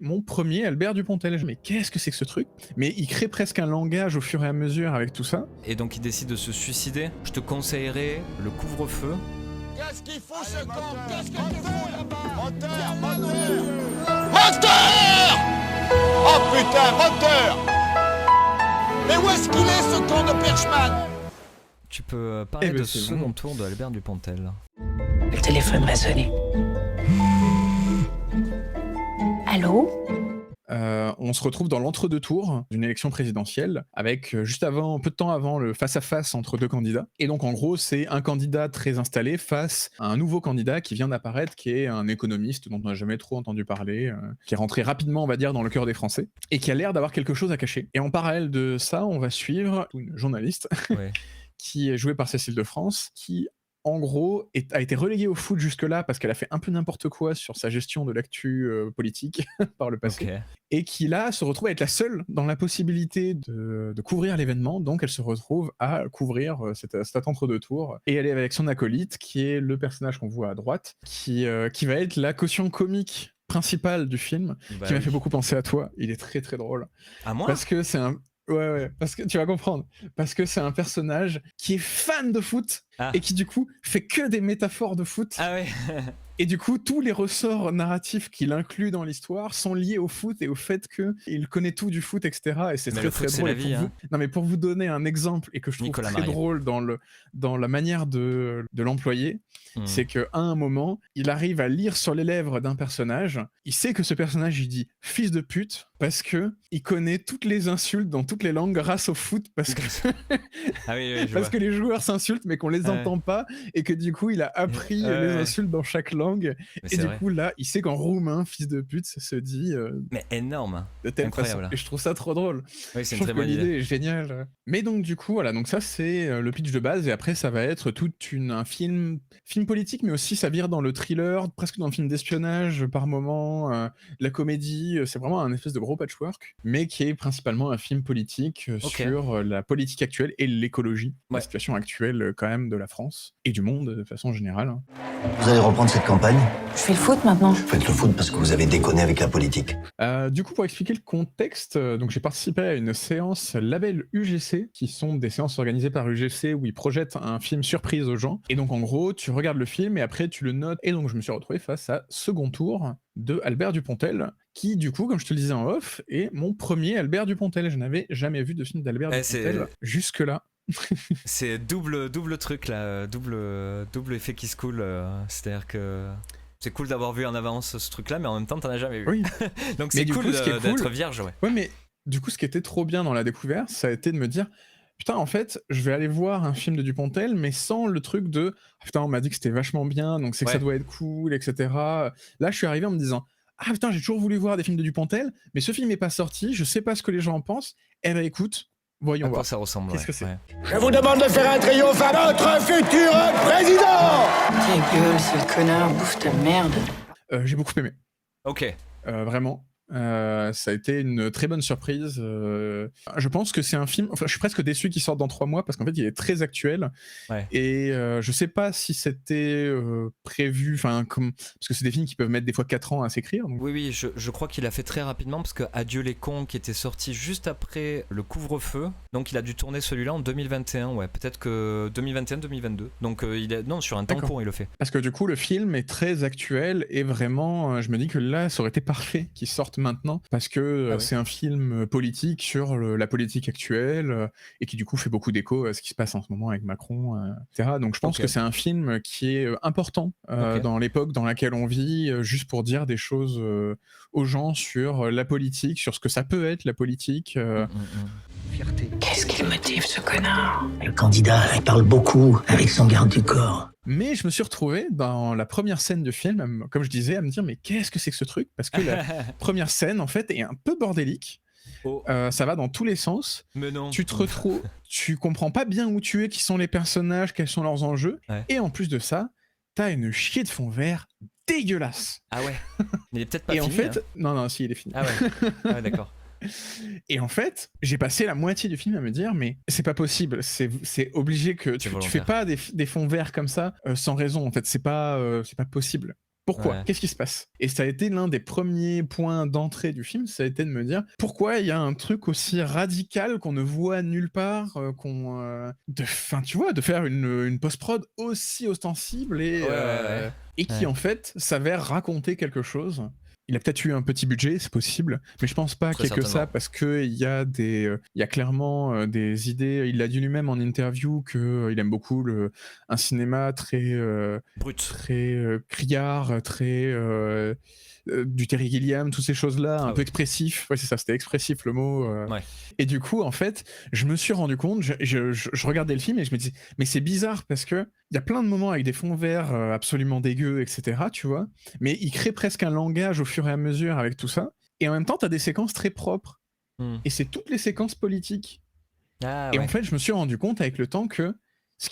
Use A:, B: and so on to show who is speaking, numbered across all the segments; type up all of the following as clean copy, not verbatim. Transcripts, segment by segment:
A: mon premier Albert Dupontel. Mais qu'est-ce que c'est que ce truc? Mais il crée presque un langage au fur et à mesure avec tout ça.
B: Et donc il décide de se suicider. Je te conseillerais le couvre-feu.
C: Qu'est-ce qu'il fout ce con? Qu'est-ce que tu fous là-bas? Moteur! Oh putain, moteur! Mais où est-ce qu'il est ce con de Perchman?
B: Tu peux parler de ce
A: c'est
B: second
A: bon.
B: tour de Albert Dupontel.
D: Le téléphone va sonner. Allô?
A: On se retrouve dans l'entre-deux tours d'une élection présidentielle avec juste avant, peu de temps avant, le face-à-face entre deux candidats. Et donc en gros, c'est un candidat très installé face à un nouveau candidat qui vient d'apparaître, qui est un économiste dont on n'a jamais trop entendu parler, qui est rentré rapidement, on va dire, dans le cœur des Français, et qui a l'air d'avoir quelque chose à cacher. Et en parallèle de ça, on va suivre une journaliste
B: Ouais.
A: qui est jouée par Cécile de France, qui en gros a été reléguée au foot jusque-là parce qu'elle a fait un peu n'importe quoi sur sa gestion de l'actu politique par le passé,
B: Ok.
A: et qui là se retrouve à être la seule dans la possibilité de couvrir l'événement. Donc elle se retrouve à couvrir cet entre-deux tours, et elle est avec son acolyte qui est le personnage qu'on voit à droite, qui va être la caution comique principale du film,
B: Bah
A: qui m'a
B: oui.
A: fait beaucoup penser à toi. Il est très très drôle
B: À moi?
A: parce que c'est un... Ouais, parce que tu vas comprendre. Parce que c'est un personnage qui est fan de foot,
B: Ah.
A: et qui du coup fait que des métaphores de foot.
B: Ah ouais.
A: Et du coup, tous les ressorts narratifs qu'il inclut dans l'histoire sont liés au foot et au fait qu'il connaît tout du foot, etc. Et c'est
B: Mais
A: très
B: le
A: très
B: foot, c'est
A: drôle.
B: la
A: Et pour
B: vie,
A: vous...
B: hein.
A: Non, mais pour vous donner un exemple, et que je trouve
B: Nicolas
A: très
B: Marié.
A: drôle dans la manière de l'employer, c'est qu'à un moment, il arrive à lire sur les lèvres d'un personnage. Il sait que ce personnage, il dit fils de pute parce que il connaît toutes les insultes dans toutes les langues grâce au foot, parce que
B: Ah oui, je
A: parce
B: vois.
A: que les joueurs s'insultent mais qu'on les
B: Ouais.
A: entend pas, et que du coup il a appris
B: Ouais,
A: les
B: ouais.
A: insultes dans chaque langue.
B: Mais
A: Et
B: c'est
A: du
B: vrai.
A: coup là, il sait qu'en roumain, fils de pute, ça se dit
B: Mais énorme.
A: de telle
B: Incroyable.
A: façon. Et je trouve ça trop drôle.
B: Oui, c'est
A: Je
B: une
A: trouve
B: très
A: que
B: bonne
A: l'idée
B: idée.
A: est géniale. Mais donc du coup, voilà, donc ça c'est le pitch de base, et après ça va être un film politique, mais aussi ça vire dans le thriller, presque dans le film d'espionnage par moment, la comédie. C'est vraiment un espèce de gros patchwork, mais qui est principalement un film politique
B: Ok.
A: sur la politique actuelle et l'écologie, la
B: Ouais.
A: situation actuelle quand même de la France et du monde de façon générale. Hein.
E: Vous allez reprendre cette campagne?
D: Je fais le foot maintenant.
E: Vous faites le foot parce que vous avez déconné avec la politique.
A: Du coup, pour expliquer le contexte, donc j'ai participé à une séance label UGC, qui sont des séances organisées par UGC où ils projettent un film surprise aux gens. Et donc en gros, tu regardes le film et après tu le notes. Et donc je me suis retrouvé face à second tour de Albert Dupontel, qui du coup, comme je te le disais en off, est mon premier Albert Dupontel. Je n'avais jamais vu de film d'Albert
B: Eh,
A: Dupontel jusque-là.
B: C'est double truc là, double effet qui se coule. C'est-à-dire que c'est cool d'avoir vu en avance ce truc là, mais en même temps t'en as jamais vu.
A: Oui.
B: Donc
A: Mais
B: c'est
A: du
B: cool
A: coup, ce qui est
B: d'être
A: cool-
B: vierge, ouais.
A: Ouais, mais du coup, ce qui était trop bien dans la découverte, ça a été de me dire, putain, en fait, je vais aller voir un film de Dupontel, mais sans le truc de, ah, putain, on m'a dit que c'était vachement bien, donc c'est que ça
B: Ouais.
A: doit être cool, etc. Là, je suis arrivé en me disant, ah putain, j'ai toujours voulu voir des films de Dupontel, mais ce film n'est pas sorti, je sais pas ce que les gens en pensent. Eh ben écoute, voyons
B: À quoi
A: voir.
B: ça ressemble?
A: Qu'est-ce
B: Ouais,
A: que c'est?
B: ouais.
C: Je vous demande de faire un triomphe à notre futur président!
D: Ta gueule, sale connard, bouffe ta merde.
A: J'ai beaucoup aimé,
B: Ok.
A: vraiment. Ça a été une très bonne surprise. Je pense que c'est un film. Enfin, je suis presque déçu qu'il sorte dans 3 mois parce qu'en fait, il est très actuel.
B: Ouais.
A: Et je sais pas si c'était prévu. Enfin, parce que c'est des films qui peuvent mettre des fois 4 ans à s'écrire. Donc...
B: Oui, je crois qu'il a fait très rapidement parce que Adieu les cons, qui était sorti juste après le couvre-feu, donc il a dû tourner celui-là en 2021, ouais, peut-être que 2021-2022. Donc non, sur un temps
A: D'accord.
B: court il le fait.
A: Parce que du coup, le film est très actuel et vraiment, je me dis que là, ça aurait été parfait qu'il sorte maintenant parce que
B: Ah oui.
A: c'est un film politique sur la politique actuelle et qui du coup fait beaucoup d'écho à ce qui se passe en ce moment avec Macron, etc. Donc je pense
B: Ok.
A: que c'est un film qui est important
B: Ok.
A: dans l'époque dans laquelle on vit, juste pour dire des choses aux gens sur la politique, sur ce que ça peut être la politique.
D: Qu'est-ce qu'il motive, ce connard?
E: Le candidat, il parle beaucoup avec son garde du corps.
A: Mais je me suis retrouvé dans la première scène du film, comme je disais, à me dire mais qu'est-ce que c'est que ce truc? Parce que la première scène en fait est un peu bordélique.
B: Oh,
A: Ça va dans tous les sens.
B: mais non.
A: Tu te retrouves, tu comprends pas bien où tu es, qui sont les personnages, quels sont leurs enjeux.
B: Ouais.
A: Et en plus de ça, t'as une chier de fond vert dégueulasse.
B: Ah ouais. Il est peut-être pas
A: Et
B: fini.
A: en fait,
B: hein.
A: non, si, il est fini.
B: Ah ouais. Ah ouais, d'accord.
A: Et en fait, j'ai passé la moitié du film à me dire, mais c'est pas possible, c'est obligé que tu fais
B: volontaire.
A: pas des fonds verts comme ça sans raison. En fait, c'est pas possible. Pourquoi?
B: Ouais.
A: Qu'est-ce qui se passe? Et ça a été l'un des premiers points d'entrée du film, ça a été de me dire: «Pourquoi il y a un truc aussi radical qu'on ne voit nulle part, tu vois, de faire une post-prod aussi ostensible
B: Ouais, ouais, ouais.
A: et qui,
B: Ouais.
A: en fait, s'avère raconter quelque chose». Il a peut-être eu un petit budget, c'est possible, mais je pense pas
B: Très
A: qu'il y ait que ça
B: certainement.
A: parce qu'il y a il y a clairement, des idées. Il l'a dit lui-même en interview qu'il aime beaucoup un cinéma
B: Brut.
A: très criard, très du Terry Gilliam, toutes ces choses-là, un
B: Ah
A: peu
B: oui.
A: expressif. Ouais, c'est ça, c'était expressif le mot.
B: Ouais.
A: Et du coup, en fait, je me suis rendu compte, je regardais le film et je me disais, mais c'est bizarre parce que il y a plein de moments avec des fonds verts absolument dégueux, etc. Tu vois, mais il crée presque un langage au fur et à mesure avec tout ça. Et en même temps, tu as des séquences très propres.
B: Hmm.
A: Et c'est toutes les séquences politiques.
B: Ah
A: Et en
B: ouais.
A: fait, je me suis rendu compte avec le temps que ce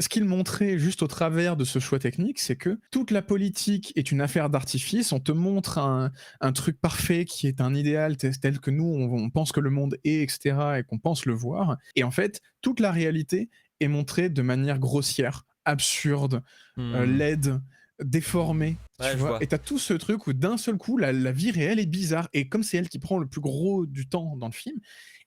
A: qu'il montrait juste au travers de ce choix technique, c'est que toute la politique est une affaire d'artifice. On te montre un truc parfait qui est un idéal tel que nous, on pense que le monde est, etc., et qu'on pense le voir. Et en fait, toute la réalité est montrée de manière grossière, absurde,
B: Hmm.
A: laide, déformée. Tu
B: Ouais, je
A: vois,
B: vois.
A: et t'as tout ce truc où d'un seul coup, la vie réelle est bizarre. Et comme c'est elle qui prend le plus gros du temps dans le film,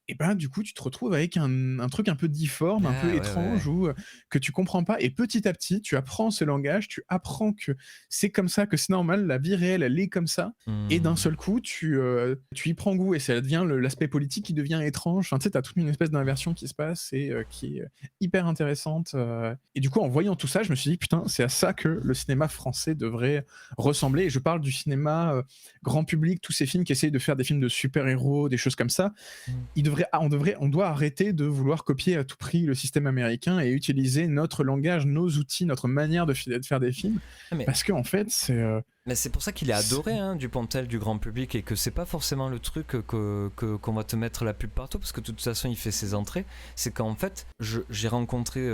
A: et ben du coup tu te retrouves avec un truc un peu difforme, un peu
B: Ah ouais, ouais,
A: étrange,
B: ouais.
A: ou que tu comprends pas, et petit à petit tu apprends ce langage, tu apprends que c'est comme ça, que c'est normal, la vie réelle elle est comme ça, et d'un
B: Hmm.
A: seul coup tu y prends goût, et ça devient l'aspect politique qui devient étrange. Enfin, tu sais, t'as toute une espèce d'inversion qui se passe et qui est hyper intéressante, et du coup en voyant tout ça je me suis dit putain, c'est à ça que le cinéma français devrait ressembler. Et je parle du cinéma grand public, tous ces films qui essayent de faire des films de super-héros, des choses comme ça.
B: Hmm.
A: On doit arrêter de vouloir copier à tout prix le système américain et utiliser notre langage, nos outils, notre manière de faire des films,
B: Ah, mais
A: parce que en fait,
B: Mais c'est pour ça qu'il est
A: c'est-
B: adoré, hein, Dupontel, du grand public, et que c'est pas forcément le truc qu'on va te mettre la pub partout, parce que de toute façon il fait ses entrées. C'est qu'en fait, j'ai rencontré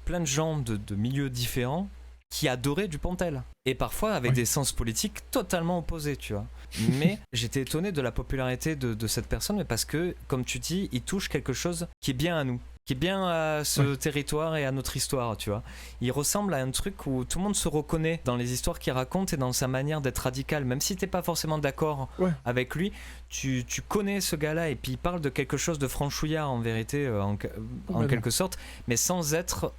B: plein de gens de milieux différents qui adoraient Dupontel, et parfois avec
A: ouais.
B: des sens politiques totalement opposés, tu vois. Mais j'étais étonné de la popularité de cette personne, mais parce que, comme tu dis, il touche quelque chose qui est bien à nous, qui est bien à ce territoire et à notre histoire, tu vois. Il ressemble à un truc où tout le monde se reconnaît dans les histoires qu'il raconte et dans sa manière d'être radical. Même si t'es pas forcément d'accord
A: Ouais.
B: avec lui, tu connais ce gars-là, et puis il parle de quelque chose de franchouillard en vérité, en
A: Complètement.
B: quelque sorte, mais sans être,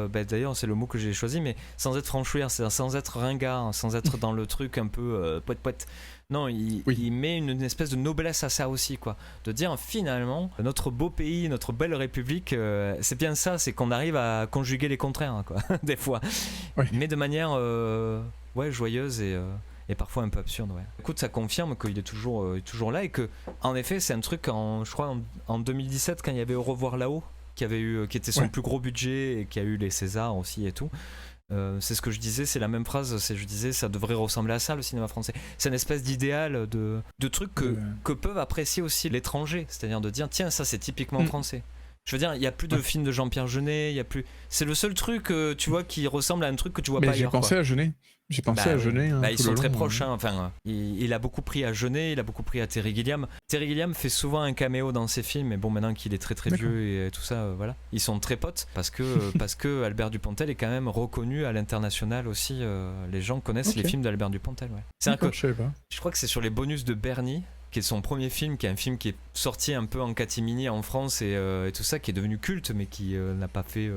B: d'ailleurs c'est le mot que j'ai choisi, mais sans être franchouillard, c'est-à-dire sans être ringard, sans être dans le truc un peu poète-poète. Non,
A: Oui.
B: il met une espèce de noblesse à ça aussi, quoi. De dire finalement, notre beau pays, notre belle République, c'est bien ça, c'est qu'on arrive à conjuguer les contraires, quoi, des fois.
A: Ouais.
B: Mais de manière joyeuse et parfois un peu absurde. Ouais. Écoute, ça confirme qu'il est toujours là, et que, en effet, c'est un truc, je crois, en 2017, quand il y avait Au revoir là-haut, qui était son
A: Ouais.
B: plus gros budget et qui a eu les Césars aussi et tout. C'est ce que je disais, c'est la même phrase, je disais ça devrait ressembler à ça, le cinéma français. C'est une espèce d'idéal de truc que peuvent apprécier aussi l'étranger, c'est-à-dire de dire tiens, ça c'est typiquement
A: Mm.
B: français. Je veux dire, il n'y a plus de
A: Ouais.
B: films de Jean-Pierre Jeunet, il y a plus. C'est le seul truc, tu vois, qui ressemble à un truc que tu vois
A: Mais
B: pas
A: j'ai
B: ailleurs.
A: pensé
B: Quoi.
A: à Jeunet. J'ai pensé
B: Bah
A: à
B: oui,
A: Jeunet
B: ils
A: tout
B: sont
A: le
B: très
A: long,
B: proches. Hein. Enfin, il a beaucoup pris à Jeunet, il a beaucoup pris à Terry Gilliam. Terry Gilliam fait souvent un caméo dans ses films, mais bon, maintenant qu'il est très très
A: D'accord.
B: vieux et tout ça, voilà. Ils sont très potes parce que Albert Dupontel est quand même reconnu à l'international aussi. Les gens connaissent
A: Ok.
B: les films d'Albert Dupontel. Ouais. C'est vrai
A: D'accord,
B: que
A: je savais pas.
B: je crois que c'est sur les bonus de Bernie, qui est son premier film, qui est un film qui est sorti un peu en catimini en France et tout ça, qui est devenu culte, mais qui n'a pas fait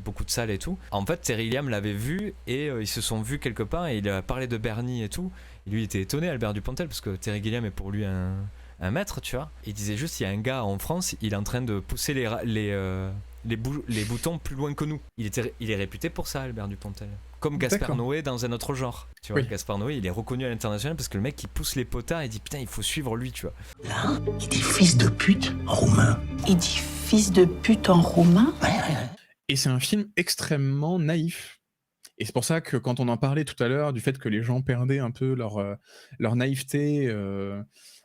B: beaucoup de salles et tout. En fait, Terry Gilliam l'avait vu et ils se sont vus quelque part et il a parlé de Bernie et tout. Et lui, il était étonné, Albert Dupontel, parce que Terry Gilliam est pour lui un maître, tu vois. Il disait juste, il y a un gars en France, il est en train de pousser les boutons plus loin que nous. Il est réputé pour ça, Albert Dupontel. Comme Gaspard
A: D'accord.
B: Noé dans un autre genre. Tu vois,
A: Oui.
B: Gaspard Noé, il est reconnu à l'international parce que le mec, il pousse les potards et dit putain, il faut suivre lui, tu vois.
E: Là, il dit fils de pute en roumain.
D: Il dit fils de pute en roumain.
A: Et c'est un film extrêmement naïf. Et c'est pour ça que quand on en parlait tout à l'heure du fait que les gens perdaient un peu leur naïveté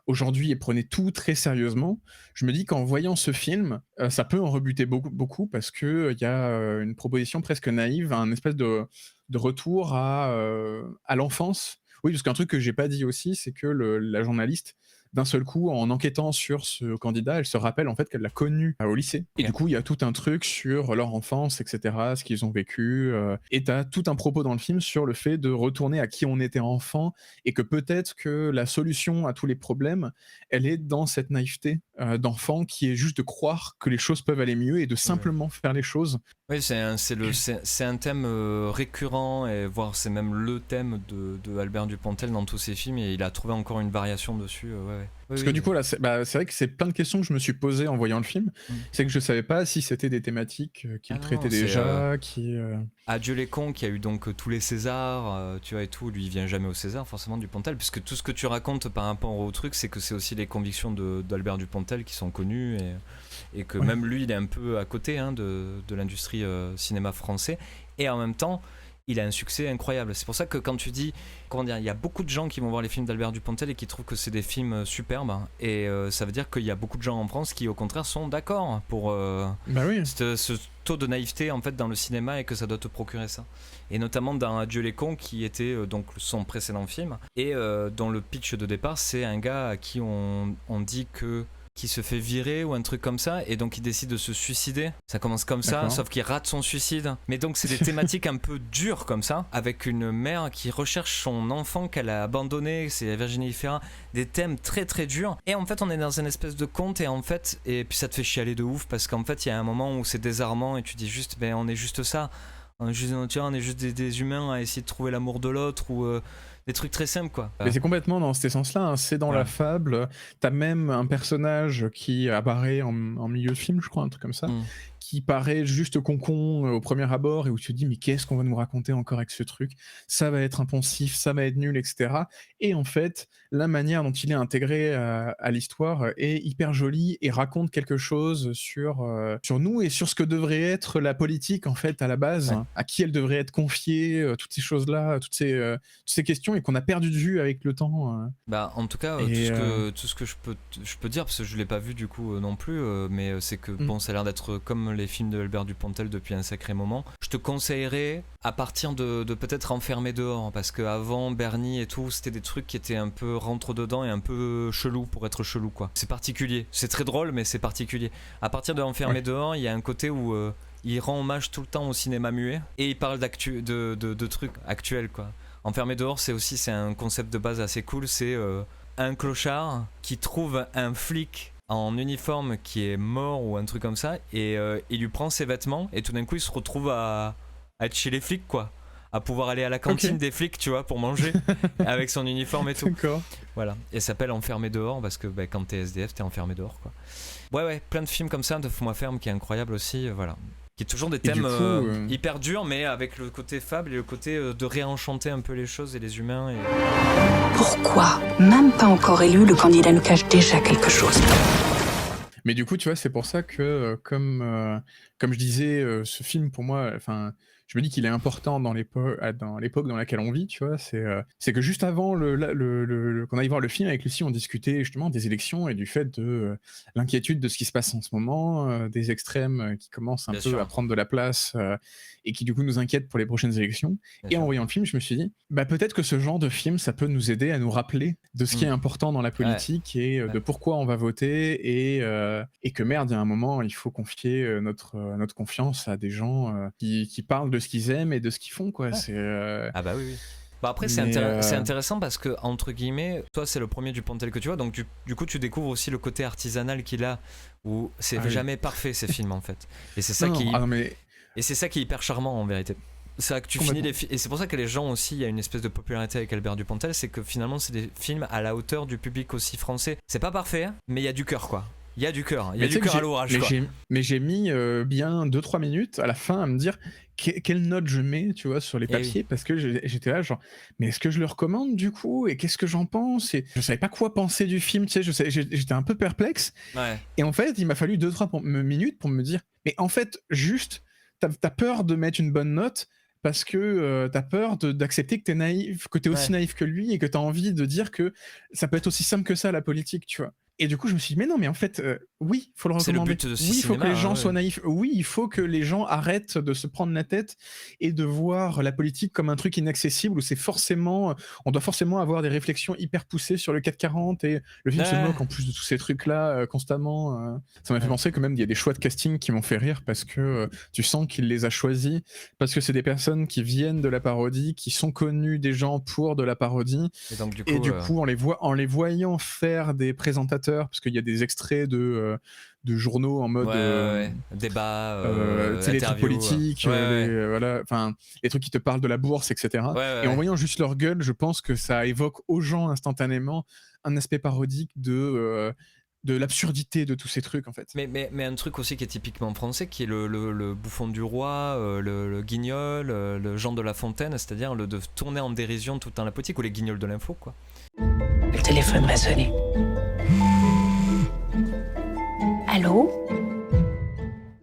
A: aujourd'hui et prenaient tout très sérieusement, je me dis qu'en voyant ce film, ça peut en rebuter beaucoup, beaucoup parce qu'il y a une proposition presque naïve, un espèce de retour à l'enfance. Oui, parce qu'un truc que j'ai pas dit aussi, c'est que la journaliste d'un seul coup, en enquêtant sur ce candidat, elle se rappelle en fait qu'elle l'a connu au lycée. Et
B: Ok.
A: du coup, il y a tout un truc sur leur enfance, etc., ce qu'ils ont vécu. Et t'as tout un propos dans le film sur le fait de retourner à qui on était enfant et que peut-être que la solution à tous les problèmes, elle est dans cette naïveté d'enfant qui est juste de croire que les choses peuvent aller mieux et de simplement faire les choses.
B: Oui, c'est un thème récurrent, et voire c'est même le thème de Albert Dupontel dans tous ses films, et il a trouvé encore une variation dessus. Ouais.
A: Parce que du coup, là, c'est vrai que c'est plein de questions que je me suis posées en voyant le film. C'est que je savais pas si c'était des thématiques qu'il traitait déjà,
B: Adieu les cons, qui a eu donc tous les Césars, tu vois, et tout. Lui, il vient jamais au César, forcément, Dupontel, puisque tout ce que tu racontes par rapport au truc, c'est que c'est aussi les convictions d'Albert Dupontel qui sont connues, et que même lui, il est un peu à côté de l'industrie cinéma français, et en même temps, il a un succès incroyable. C'est pour ça que quand tu dis, comment dire, il y a beaucoup de gens qui vont voir les films d'Albert Dupontel et qui trouvent que c'est des films superbes, et ça veut dire qu'il y a beaucoup de gens en France qui au contraire sont d'accord pour ce taux de naïveté en fait dans le cinéma, et que ça doit te procurer ça. Et notamment dans Adieu les cons, qui était donc son précédent film, et dont le pitch de départ, c'est un gars à qui on dit qui se fait virer ou un truc comme ça, et donc il décide de se suicider. Ça commence comme ça, sauf qu'il rate son suicide. Mais donc c'est des thématiques un peu dures comme ça, avec une mère qui recherche son enfant qu'elle a abandonné, c'est Virginie Efira, des thèmes très très durs. Et en fait on est dans une espèce de conte, et puis ça te fait chialer de ouf, parce qu'en fait il y a un moment où c'est désarmant, et tu dis juste, ben on est juste ça. On est juste des humains à essayer de trouver l'amour de l'autre, ou des trucs très simples, quoi.
A: Mais c'est complètement dans cet essence-là, hein. C'est dans la fable. T'as même un personnage qui apparaît en milieu de film, je crois, un truc comme ça, qui paraît juste concon au premier abord, et où tu te dis mais qu'est-ce qu'on va nous raconter encore avec ce truc, ça va être impensif, ça va être nul, etc. Et en fait, la manière dont il est intégré à l'histoire est hyper jolie et raconte quelque chose sur nous et sur ce que devrait être la politique en fait à la base, à qui elle devrait être confiée, toutes ces choses-là, toutes ces questions, et qu'on a perdu de vue avec le temps.
B: Bah en tout cas, tout ce que je peux dire, parce que je l'ai pas vu du coup non plus, mais c'est que bon, ça a l'air d'être comme les films de Albert Dupontel depuis un sacré moment. Je te conseillerais à partir de peut-être Enfermé dehors, parce qu'avant Bernie et tout, c'était des trucs qui étaient un peu rentre dedans et un peu chelou pour être chelou, quoi. C'est particulier, c'est très drôle, mais c'est particulier. À partir de Enfermé dehors, il y a un côté où il rend hommage tout le temps au cinéma muet, et il parle de trucs actuels, quoi. Enfermé dehors, c'est un concept de base assez cool. C'est un clochard qui trouve un flic en uniforme qui est mort ou un truc comme ça, et il lui prend ses vêtements, et tout d'un coup il se retrouve à être chez les flics, quoi, à pouvoir aller à la cantine des flics, tu vois, pour manger avec son uniforme et tout.
A: D'accord.
B: Voilà, et ça s'appelle Enfermé dehors, parce que quand t'es SDF t'es enfermé dehors, quoi. Ouais, plein de films comme ça, de Fous-moi ferme qui est incroyable aussi, voilà. Qui est toujours des thèmes hyper durs, mais avec le côté fable et le côté de réenchanter un peu les choses et les humains.
D: Pourquoi, même pas encore élu, le candidat nous cache déjà quelque chose?
A: Mais du coup, tu vois, c'est pour ça que, comme je disais, ce film, pour moi, enfin, je me dis qu'il est important dans l'époque dans laquelle on vit, tu vois. C'est que juste avant qu'on aille voir le film avec Lucie, on discutait justement des élections et du fait de l'inquiétude de ce qui se passe en ce moment, des extrêmes qui commencent un peu à prendre de la place, et qui du coup nous inquiètent pour les prochaines élections. En voyant le film, je me suis dit, bah peut-être que ce genre de film, ça peut nous aider à nous rappeler de ce qui est important dans la politique, et de pourquoi on va voter, et que merde, il y a un moment, il faut confier notre confiance à des gens qui parlent de ce qu'ils aiment et de ce qu'ils font, quoi.
B: Ah bah oui. Bah après c'est intéressant parce que, entre guillemets, toi c'est le premier Dupontel que tu vois, donc du coup tu découvres aussi le côté artisanal qu'il a, où c'est jamais parfait ces films en fait, et c'est ça et c'est ça qui est hyper charmant en vérité. C'est ça que tu finis et c'est pour ça que les gens aussi, il y a une espèce de popularité avec Albert Dupontel, c'est que finalement c'est des films à la hauteur du public aussi français. C'est pas parfait, hein, mais il y a du cœur, quoi. Il y a du cœur, il y a du cœur à l'orage.
A: Mais j'ai mis bien 2-3 minutes à la fin à me dire quelle note je mets, tu vois, sur les papiers, parce que j'étais là genre, mais est-ce que je le recommande du coup, et qu'est-ce que j'en pense, et je savais pas quoi penser du film, tu sais, j'étais un peu perplexe. Et en fait, il m'a fallu 2-3 minutes pour me dire, mais en fait, juste, t'as peur de mettre une bonne note, parce que t'as peur d'accepter que t'es naïf, que t'es aussi naïf que lui, et que t'as envie de dire que ça peut être aussi simple que ça, la politique, tu vois. Et du coup, je me suis dit, mais non, mais en fait, oui, il faut le
B: C'est le
A: recommander.
B: but de ce
A: Oui, il faut que
B: cinéma,
A: les gens
B: hein,
A: soient
B: ouais.
A: naïfs. Oui, il faut que les gens arrêtent de se prendre la tête et de voir la politique comme un truc inaccessible où c'est forcément, on doit forcément avoir des réflexions hyper poussées sur le 440 et le film se
B: Ouais.
A: moque en plus de tous ces trucs-là constamment. Ça m'a fait
B: Ouais.
A: penser que même il y a des choix de casting qui m'ont fait rire parce que tu sens qu'il les a choisis parce que c'est des personnes qui viennent de la parodie, qui sont connues des gens pour de la parodie.
B: Et donc
A: Et du coup, en les voyant faire des présentateurs, parce qu'il y a des extraits de journaux en mode
B: débat,
A: tu sais, les trucs
B: interview,
A: politiques, voilà, enfin les trucs qui te parlent de la bourse, etc. Et en voyant juste leur gueule, je pense que ça évoque aux gens instantanément un aspect parodique de l'absurdité de tous ces trucs en fait.
B: Mais un truc aussi qui est typiquement français, qui est le bouffon du roi, le guignol, le Jean de La Fontaine, c'est-à-dire de tourner en dérision tout le temps la politique, ou les guignols de l'info, quoi.
D: Le téléphone va sonner. Allô ?